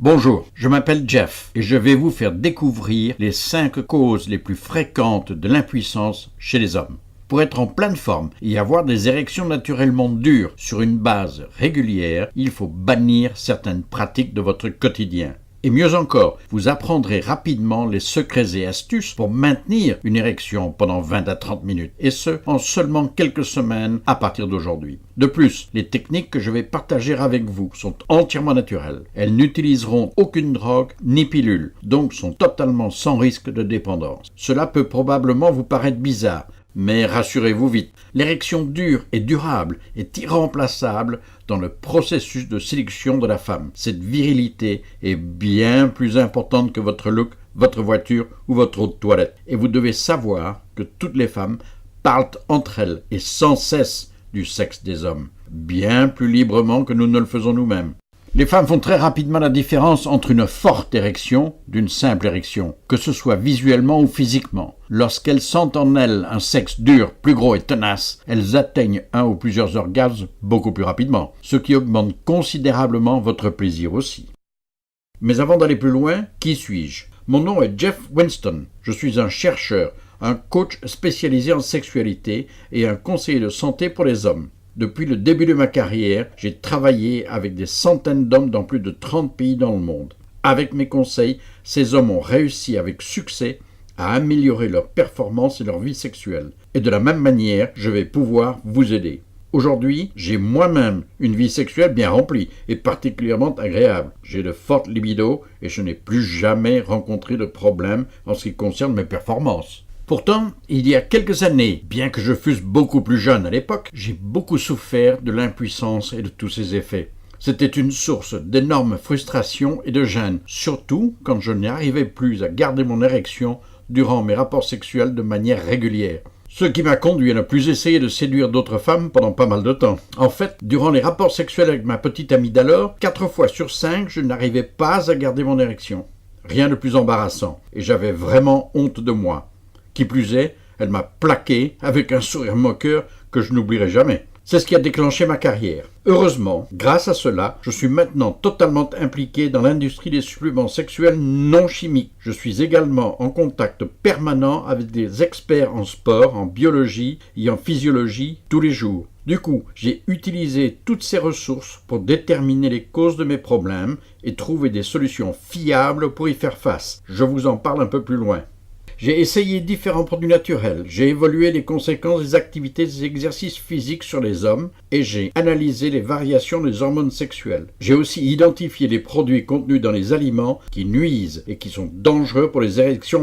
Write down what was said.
Bonjour, je m'appelle Jeff et je vais vous faire découvrir les 5 causes les plus fréquentes de l'impuissance chez les hommes. Pour être en pleine forme et avoir des érections naturellement dures sur une base régulière, il faut bannir certaines pratiques de votre quotidien. Et mieux encore, vous apprendrez rapidement les secrets et astuces pour maintenir une érection pendant 20 à 30 minutes, et ce, en seulement quelques semaines à partir d'aujourd'hui. De plus, les techniques que je vais partager avec vous sont entièrement naturelles. Elles n'utiliseront aucune drogue ni pilule, donc sont totalement sans risque de dépendance. Cela peut probablement vous paraître bizarre, mais rassurez-vous vite, l'érection dure et durable est irremplaçable dans le processus de séduction de la femme. Cette virilité est bien plus importante que votre look, votre voiture ou votre eau de toilette. Et vous devez savoir que toutes les femmes parlent entre elles et sans cesse du sexe des hommes, bien plus librement que nous ne le faisons nous-mêmes. Les femmes font très rapidement la différence entre une forte érection d'une simple érection, que ce soit visuellement ou physiquement. Lorsqu'elles sentent en elles un sexe dur, plus gros et tenace, elles atteignent un ou plusieurs orgasmes beaucoup plus rapidement, ce qui augmente considérablement votre plaisir aussi. Mais avant d'aller plus loin, qui suis-je ? Mon nom est Jeff Winston. Je suis un chercheur, un coach spécialisé en sexualité et un conseiller de santé pour les hommes. Depuis le début de ma carrière, j'ai travaillé avec des centaines d'hommes dans plus de 30 pays dans le monde. Avec mes conseils, ces hommes ont réussi avec succès à améliorer leur performance et leur vie sexuelle. Et de la même manière, je vais pouvoir vous aider. Aujourd'hui, j'ai moi-même une vie sexuelle bien remplie et particulièrement agréable. J'ai de fortes libidos et je n'ai plus jamais rencontré de problème en ce qui concerne mes performances. Pourtant, il y a quelques années, bien que je fusse beaucoup plus jeune à l'époque, j'ai beaucoup souffert de l'impuissance et de tous ses effets. C'était une source d'énormes frustrations et de gêne, surtout quand je n'arrivais plus à garder mon érection durant mes rapports sexuels de manière régulière. Ce qui m'a conduit à ne plus essayer de séduire d'autres femmes pendant pas mal de temps. En fait, durant les rapports sexuels avec ma petite amie d'alors, 4 fois sur 5, je n'arrivais pas à garder mon érection. Rien de plus embarrassant, et j'avais vraiment honte de moi. Qui plus est, elle m'a plaqué avec un sourire moqueur que je n'oublierai jamais. C'est ce qui a déclenché ma carrière. Heureusement, grâce à cela, je suis maintenant totalement impliqué dans l'industrie des suppléments sexuels non chimiques. Je suis également en contact permanent avec des experts en sport, en biologie et en physiologie tous les jours. Du coup, j'ai utilisé toutes ces ressources pour déterminer les causes de mes problèmes et trouver des solutions fiables pour y faire face. Je vous en parle un peu plus loin. J'ai essayé différents produits naturels, j'ai évalué les conséquences des activités et des exercices physiques sur les hommes et j'ai analysé les variations des hormones sexuelles. J'ai aussi identifié les produits contenus dans les aliments qui nuisent et qui sont dangereux pour les érections